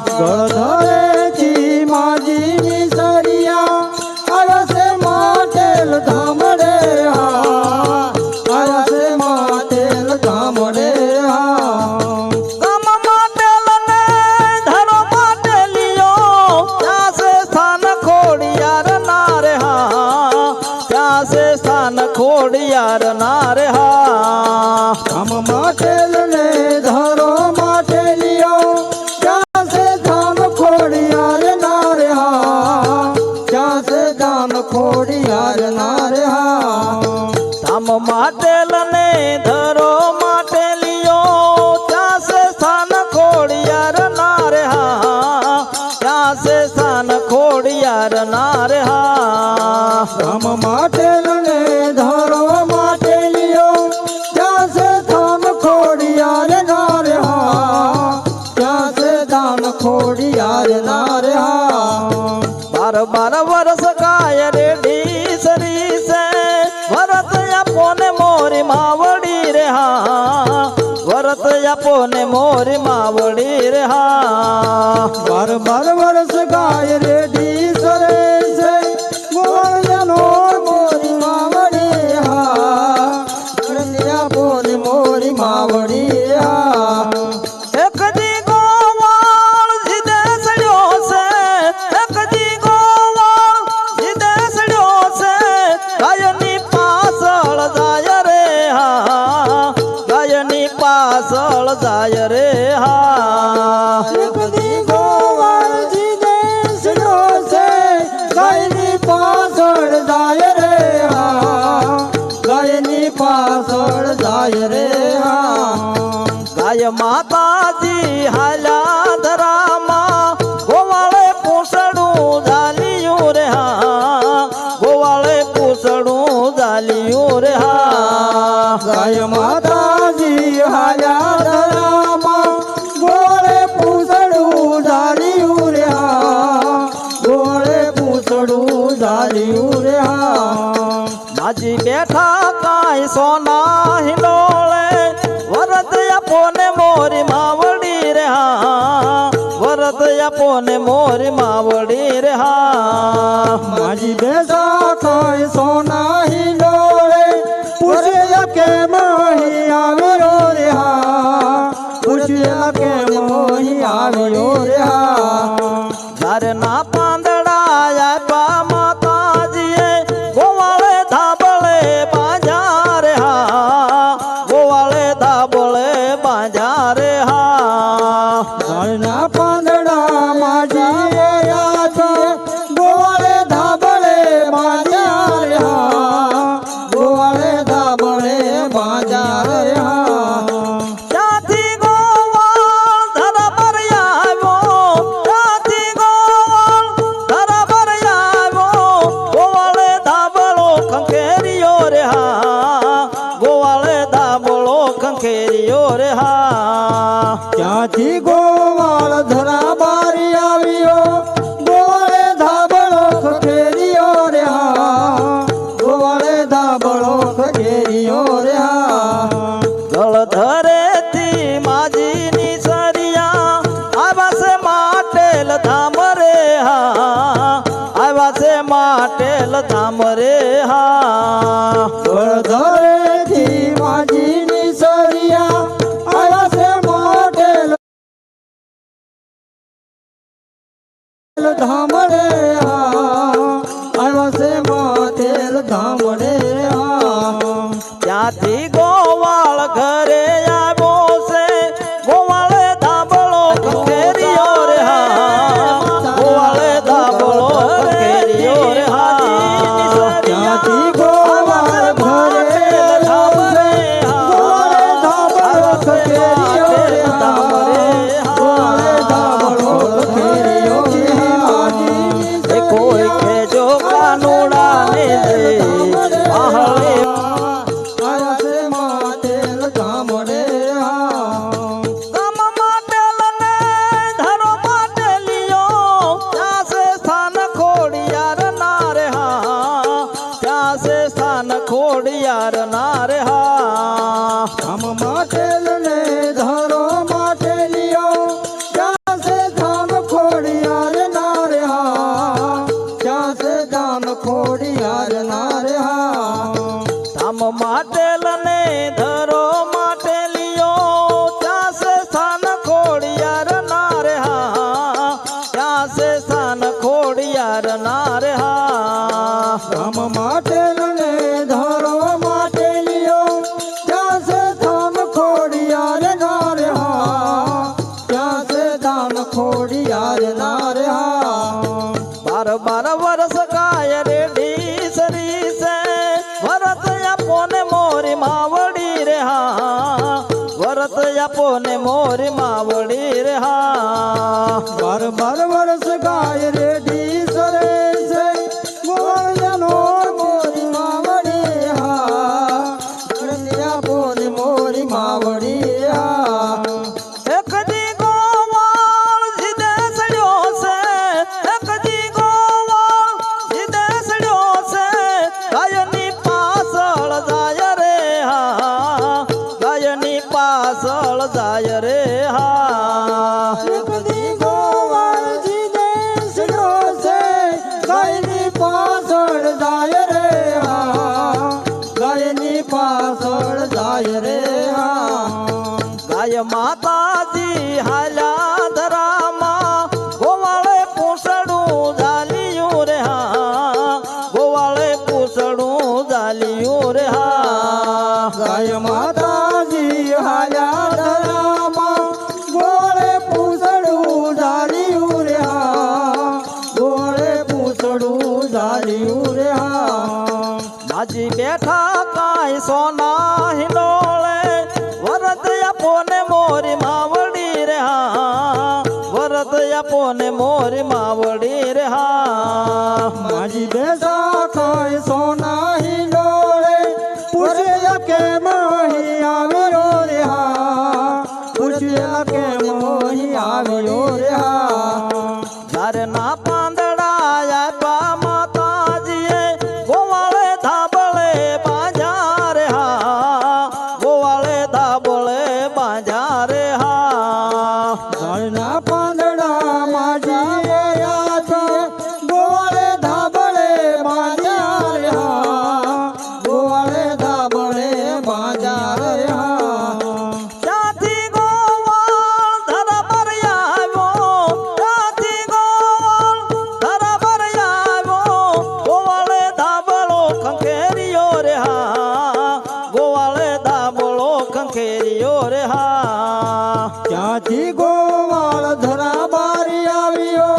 ગળધરેથી માજીની સરિયા આવશે માટેલ ધામ રે હા, આવશે માટેલ ધામ રે હા. ગામ માટેલ ને ધરો માટેલિયો ત્યાં છે સ્થાન ખોડિયાર ના રે હા, ત્યાં છે સ્થાન ખોડિયાર ના રે હા. ગામ માટેલ ને ધરો માટેલિયો ત્યાં છે ધામ ખોડિયાર ના રે હા, ત્યાં છે ધામ ખોડિયાર ના રે હા. ધામ માટેલ ને ધરો માટેલિયો ત્યાં છે સ્થાન ખોડિયાર ના રે હા, ત્યાં છે સ્થાન ખોડિયાર ના રે હા. ગામ માટેલ ને ધરો માટેલિયો ત્યાં છે ધામ ખોડિયાર ના રે હા, ત્યાં છે ધામ ખોડિયાર ના રે હા. 12 વર્ષ ગાય રેડી સરી છે ભરત આપોને મોરી માવડી રે હા, ભરત આપોને મોરી માવડી રે હા. 12 વર્ષ ગાય રેડી સરે છે મોરનો મોરી માવડી હા, રણિયા બોલ મોરી માવડી હા. એક દી ગોવાળ જીદે સડ્યો છે, એક દી ગોવાળ જીદે સડ્યો છે, ગાયની પાછળ જાય રે હા, ગાયની પાછળ જાય રે હા. એકદી ગોવાળજી દેશનો છે ગાયની પાછળ જાય રે હા, ગાયની પાછળ જાય રે હા. ગાય માતાજી હાલ્યા ધરામાં ગોવાળે પૂછડું ઝાલ્યું રે હા, ગોવાળે પૂછડું ઝાલ્યું રે હા. ગાય માતાજી હાલ્યા ધરામાં ગોળે પૂછડું ઝાલ્યું રે હા, ગોળે પૂછડું ઝાલ્યું રે હા. માજી બેઠા કાંઈ સોના હિંડોળે વરત આપોને મોરી માવડી રે હા, વરત આપોને મોરી માવડી રે હા. માજી બેસા ખાય સોના હિંડોળે પૂછ્યા કેમ અહીં આવ્યો રે હા, પૂછ્યા કેમ અહીં આવ્યો રે હા. ધારના પાંદડા આપ્યા માતાજીએ ગોવાળે ધાબળે બાજા રે હા, ગોવાળે ધાબળે બાજા રે હા. ઝાડના પાંદડા માજીએ આપ્યા, ગોવાળે ધાબળે બાંધ્યા રે હા, ગોવાળે ધાબળે બાંધ્યા રે હા. ત્યાંથી ગોવાળ ધરા પર આવ્યો, ત્યાંથી ગોવાળ ધરા પર આવ્યો, ગોવાળે ધાબળો ખંખેરિયો રે હા, ગોવાળે ધાબળો ખંખેરિયો રે હા. ત્યાંથી ગોવાળ ધરા બારી આવ્યો, ગોવાળે ધાબળો ખખેરિયો રે હા, ગોવાળે ધાબળો ખખેરિયો રે હા. ગળધરેથી માજીની સરિયા આવ્યા છે માટેલ ધામ રે હા, આવ્યા છે માટેલ ધામ રે હા. ગળધરેથી માજીની સરિયા આવ્યા છે માટેલ ધામ રે હા, આવ્યા છે માટેલ ધામ રે હા. ત્યાંથી ગોવાળ ઘરે આવ્યો છે, ગોવાળે ધાબળો ખંખેરિયો રે હા, ગોવાળે ધાબળો ખંખેરિયો રે હા. ત્યાંથી ગોવાળ ઘરે આવશે, ગોવાળે ધાબળો ખખેરિયો રે હા, ગોવાળે ધાબળો ખખેરિયો રે હા. ખોડિયાર ના રે હા 12 વર્ષ ગાય રેડી સરી છે વરત આપો ને મોરી માવડી રે હા વરત આપો ને મોરી માવડી રે હા 12 વર્ષ ગાય રેડી સરે છે ગોવાળિયાનો મોરી માવડી હા ગોળિયા બોલી મોરી માવડી હા એક દી ગોવાળ જીદે સડ્યો છે એક દી ગોવાળ જીદે સડ્યો છે ગાયની પાછળ જાય રે હા ગાયની પાછળ જાય રે હા એક દી ગોવાળજી દેશડો છે ગાયની પાછળ જાય રે હા ગાયની પાછળ જાય રે હા ગાય માતાજી હાલ્યા ધરામાં ગોવાળે પૂછડું ઝાલ્યું રે હા ગોવાળે પૂછડું ઝાલ્યું રે હા ગાય માતાજી હાલ્યા ધરામાં ગોળે પૂછડું ઝાલ્યું રે હા ગોળે પૂછડું ઝાલ્યું રે હા માજી બેઠા કાંઈ સોના હિંડોળે વરત આપો ને મોરી માવડી રે હા વરત આપો ને મોરી માવડી રે હા માજી બેસા ખાય સોના હિંડોળે પૂછ્યા કેમ અહીં આવ્યો રે હા પૂછ્યા કેમ અહીં આવ્યો રે હા ઝારના પાંદડા આપ્યા માતાજીએ ગોવાળે ધાબળે બાંધ્યા રે હા ગોવાળે ધાબળે બાંધ્યા રે હા ઝાડના પાંદડા માજીએ યાદ ગોવાળે ધાબળે બાંધ્યા રે હા ગોવાળે ધાબળે બાંધ્યા રે હા ત્યાંથી ગોવાળ ધરા પર આવ્યો ત્યાંથી ગોવાળ ધરા પર આવ્યો ગોવાળે ધાબળો ખંખેરિયો રે હા ગોવાળે ધાબળો ખંખેરિયો રે હા ત્યાંથી ગોવાળ ધરા બારી આવ્યો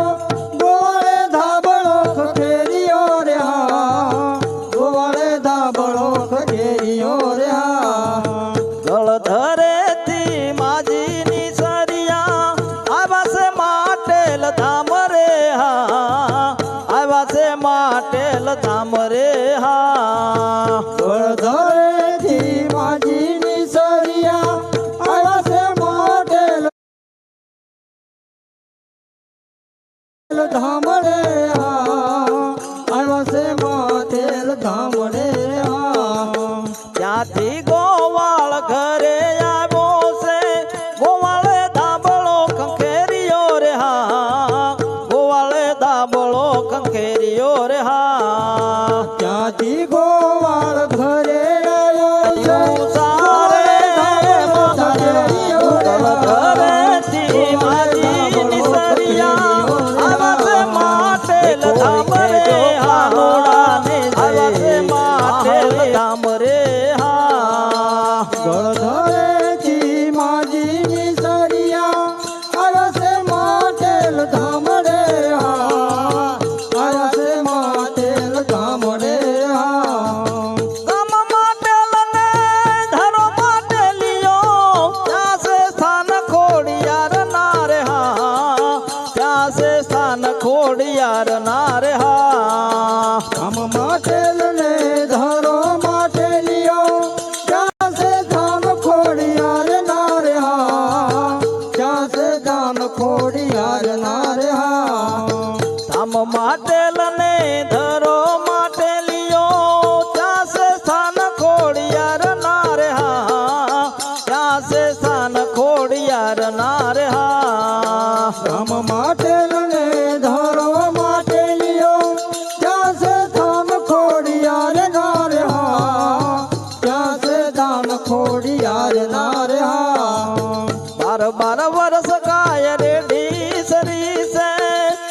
ગોવાળે ધાબળો ખખેરિયો રે હા ગોવાળે ધાબળો ખખેરિયો રે હા ગળધરેથી માજીની સરિયા આવ્યા છે માટેલ ધામ રે હા આવ્યા છે માટેલ ધામ રે હા ગળધરેથી માજીની સરિયા આવ્યા છે મોટેલ ધામ રે હા આવ્યા છે મોટેલ ધામ રે હા ત્યાંથી ગોવાળ ઘરે આવ્યો છે ગોવાળે ધાબળો ખંખેરિયો રે હા ગોવાળે ધાબળો ખંખેરિયો રે હા ત્યાંથી ગોવાળ ઘરે આવ્યો છે સારે ખખેરિયો રે હા. ઘરેથી માજીની સરિયા આવ્યા છે માટેલ ધામ રે હા આવ્યા છે માટેલ ધામ રે હા ગળધરેથી માજીની સરિયા આવ્યા છે માટેલ ધામ રે હા આવ્યા છે માટેલ ધામ રે હા ગામ માટેલ ને ધરો માટેલિયો ત્યાં છે સ્થાન ખોડિયાર ના રે હા ત્યાં છે સ્થાન ખોડિયાર ના રે હા ધામ માટેલ ને ધરો માટેલિયો ત્યાં છે ધામ ખોડિયાર ના રે હા ત્યાં છે ધામ ખોડિયાર ના રે હા ધામ માટેલ ને ધરો માટેલિયો ત્યાં છે સ્થાન ખોડિયાર ના રે હા ત્યાં છે સ્થાન ખોડિયાર ના રે હા ધામ માટેલ ને ધરો માટેલિયો ત્યાં છે ધામ ખોડિયાર ના રે હા ત્યાં છે ધામ ખોડિયાર ના રે હા 12 વર્ષ ગાય રેડી સરી છે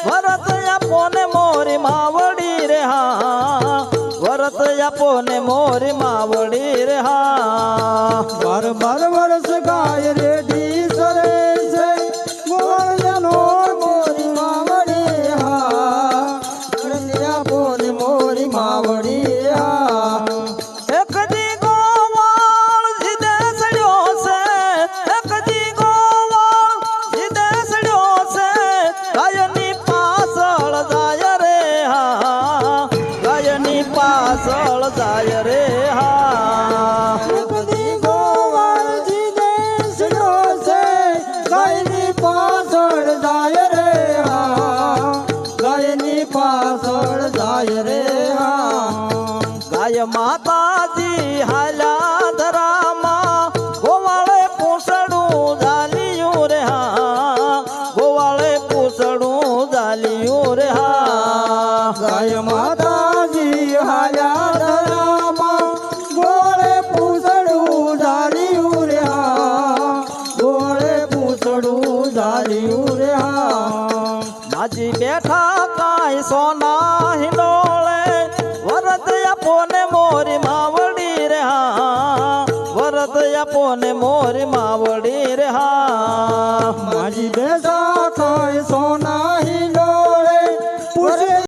વરત આપો ને મોરી માવડી રે હા વરત આપો ને મોરી માવડી રે હા 12 વર્ષ ગાય રેડી સરે છે ગોવાળિયાનો પાછળ જાય રે હા ગાયની પાછળ જાય રે હા ગાય માતાજી હાલ્યા ધરામાં ગોવાળે પૂછડું ઝાલ્યું રે હા ગોવાળે પૂછડું ઝાલ્યું રે હા ગાય માતાજી હાલ્યા ધરામાં ગોળે પૂછડું ઝાલ્યું રે હા ગોળે પૂછડું ઝાલ્યું રે હા માજી બેઠા કાંઈ સોના હિંડોળે વરત આપોને મોરી માવડી રે હા વરત આપોને મોરી માવડી રે હા માજી બેસા ખાય